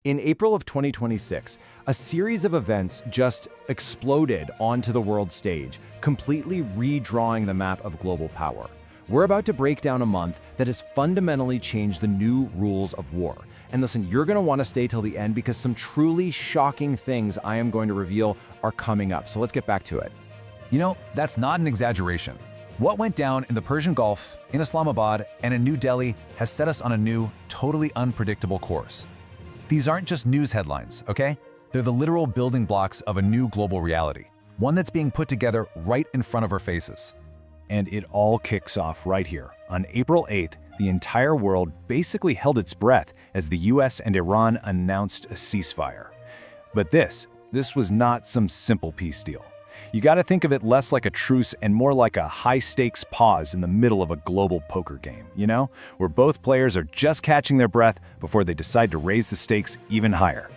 In April of 2026, a series of events just exploded onto the world stage, completely redrawing the map of global power. We're about to break down a month that has fundamentally changed the new rules of war. And listen, you're going to want to stay till the end because some truly shocking things I am going to reveal are coming up. So let's get back to it. You know, that's not an exaggeration. What went down in the Persian Gulf, in Islamabad, and in New Delhi has set us on a new, totally unpredictable course. These aren't just news headlines, okay? They're the literal building blocks of a new global reality, one that's being put together right in front of our faces. And it all kicks off right here. On April 8th, the entire world basically held its breath as the US and Iran announced a ceasefire. But this was not some simple peace deal. You gotta think of it less like a truce and more like a high-stakes pause in the middle of a global poker game, you know? Where both players are just catching their breath before they decide to raise the stakes even higher.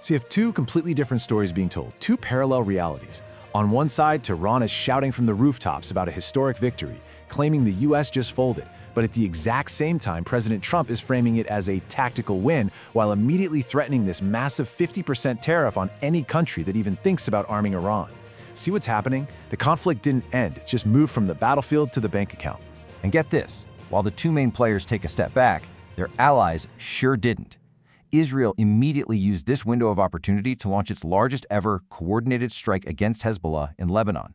So you have two completely different stories being told, two parallel realities. On one side, Tehran is shouting from the rooftops about a historic victory, claiming the US just folded. But at the exact same time, President Trump is framing it as a tactical win while immediately threatening this massive 50% tariff on any country that even thinks about arming Iran. See what's happening? The conflict didn't end, it just moved from the battlefield to the bank account. And get this, while the two main players take a step back, their allies sure didn't. Israel immediately used this window of opportunity to launch its largest ever coordinated strike against Hezbollah in Lebanon.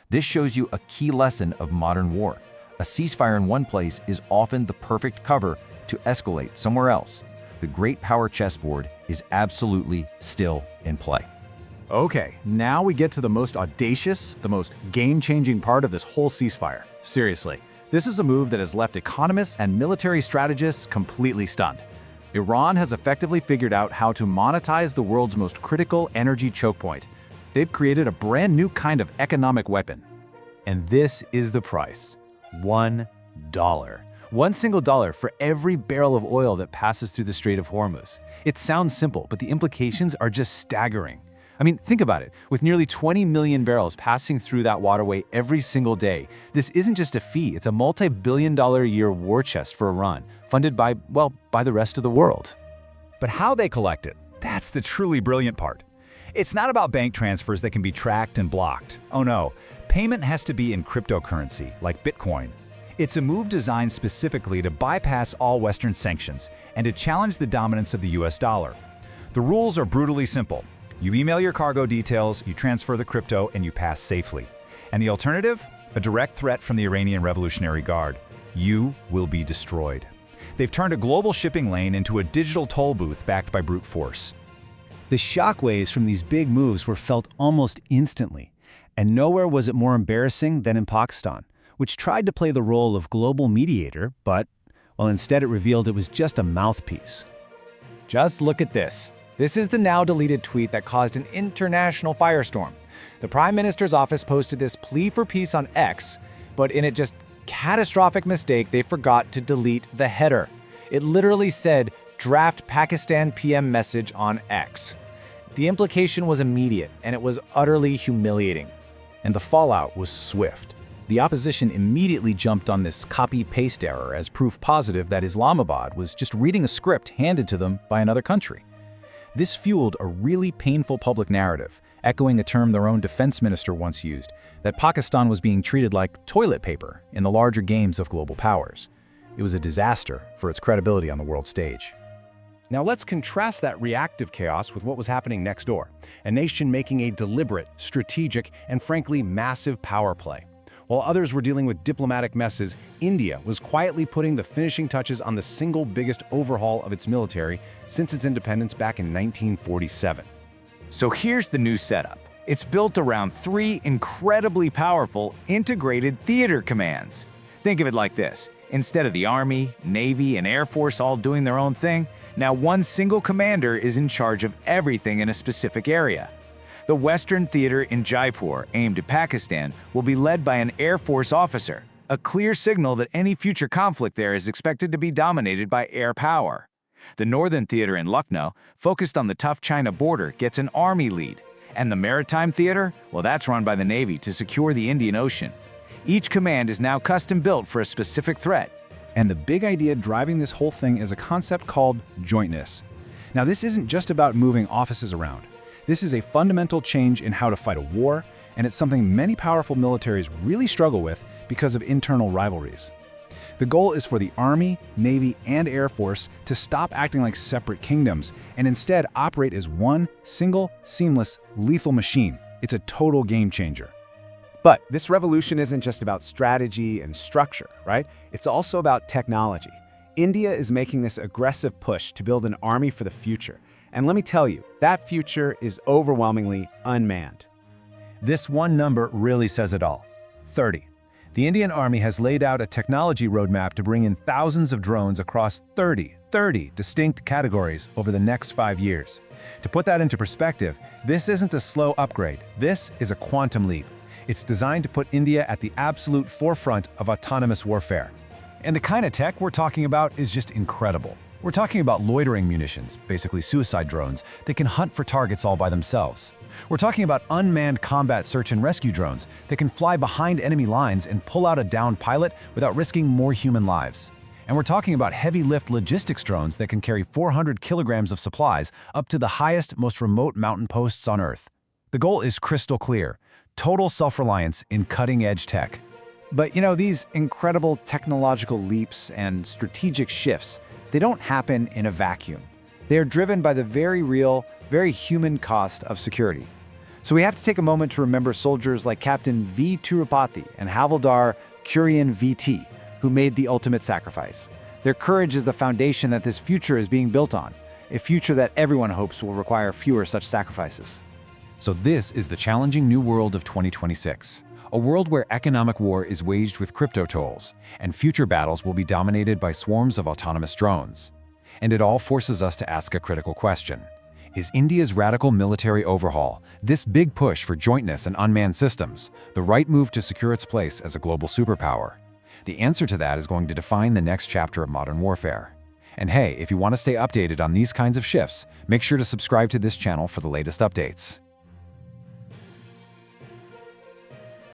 This shows you a key lesson of modern war. A ceasefire in one place is often the perfect cover to escalate somewhere else. The great power chessboard is absolutely still in play. Okay, now we get to the most audacious, the most game-changing part of this whole ceasefire. Seriously, this is a move that has left economists and military strategists completely stunned. Iran has effectively figured out how to monetize the world's most critical energy choke point. They've created a brand new kind of economic weapon. And this is the price: $1. One single dollar for every barrel of oil that passes through the Strait of Hormuz. It sounds simple, but the implications are just staggering. I mean, think about it. With nearly 20 million barrels passing through that waterway every single day, this isn't just a fee, it's a multi-billion-dollar-a-year war chest for Iran, funded by the rest of the world. But how they collect it, that's the truly brilliant part. It's not about bank transfers that can be tracked and blocked. Oh no, payment has to be in cryptocurrency, like Bitcoin. It's a move designed specifically to bypass all Western sanctions and to challenge the dominance of the US dollar. The rules are brutally simple. You email your cargo details, you transfer the crypto, and you pass safely. And the alternative? A direct threat from the Iranian Revolutionary Guard. You will be destroyed. They've turned a global shipping lane into a digital toll booth backed by brute force. The shockwaves from these big moves were felt almost instantly. And nowhere was it more embarrassing than in Pakistan, which tried to play the role of global mediator, but, well, instead it revealed it was just a mouthpiece. Just look at this. This is the now-deleted tweet that caused an international firestorm. The Prime Minister's office posted this plea for peace on X, but in a just catastrophic mistake, they forgot to delete the header. It literally said, "Draft Pakistan PM message on X." The implication was immediate, and it was utterly humiliating. And the fallout was swift. The opposition immediately jumped on this copy-paste error as proof positive that Islamabad was just reading a script handed to them by another country. This fueled a really painful public narrative, echoing a term their own defense minister once used, that Pakistan was being treated like toilet paper in the larger games of global powers. It was a disaster for its credibility on the world stage. Now let's contrast that reactive chaos with what was happening next door, a nation making a deliberate, strategic, and frankly massive power play. While others were dealing with diplomatic messes, India was quietly putting the finishing touches on the single biggest overhaul of its military since its independence back in 1947. So here's the new setup. It's built around three incredibly powerful integrated theater commands. Think of it like this. Instead of the Army, Navy, and Air Force all doing their own thing, now one single commander is in charge of everything in a specific area. The Western Theater in Jaipur, aimed at Pakistan, will be led by an Air Force officer, a clear signal that any future conflict there is expected to be dominated by air power. The Northern Theater in Lucknow, focused on the tough China border, gets an Army lead. And the Maritime Theater? Well, that's run by the Navy to secure the Indian Ocean. Each command is now custom-built for a specific threat. And the big idea driving this whole thing is a concept called jointness. Now, this isn't just about moving offices around. This is a fundamental change in how to fight a war, and it's something many powerful militaries really struggle with because of internal rivalries. The goal is for the Army, Navy, and Air Force to stop acting like separate kingdoms and instead operate as one single, seamless, lethal machine. It's a total game changer. But this revolution isn't just about strategy and structure, right? It's also about technology. India is making this aggressive push to build an army for the future. And let me tell you, that future is overwhelmingly unmanned. This one number really says it all: 30. The Indian Army has laid out a technology roadmap to bring in thousands of drones across 30 distinct categories over the next 5 years. To put that into perspective, this isn't a slow upgrade. This is a quantum leap. It's designed to put India at the absolute forefront of autonomous warfare. And the kind of tech we're talking about is just incredible. We're talking about loitering munitions, basically suicide drones, that can hunt for targets all by themselves. We're talking about unmanned combat search and rescue drones that can fly behind enemy lines and pull out a downed pilot without risking more human lives. And we're talking about heavy-lift logistics drones that can carry 400 kilograms of supplies up to the highest, most remote mountain posts on Earth. The goal is crystal clear: total self-reliance in cutting-edge tech. But these incredible technological leaps and strategic shifts, they don't happen in a vacuum. They are driven by the very real, very human cost of security. So we have to take a moment to remember soldiers like Captain V. Tirupati and Havildar Kurian VT, who made the ultimate sacrifice. Their courage is the foundation that this future is being built on, a future that everyone hopes will require fewer such sacrifices. So this is the challenging new world of 2026. A world where economic war is waged with crypto tolls, and future battles will be dominated by swarms of autonomous drones. And it all forces us to ask a critical question. Is India's radical military overhaul, this big push for jointness and unmanned systems, the right move to secure its place as a global superpower? The answer to that is going to define the next chapter of modern warfare. And hey, if you want to stay updated on these kinds of shifts, make sure to subscribe to this channel for the latest updates.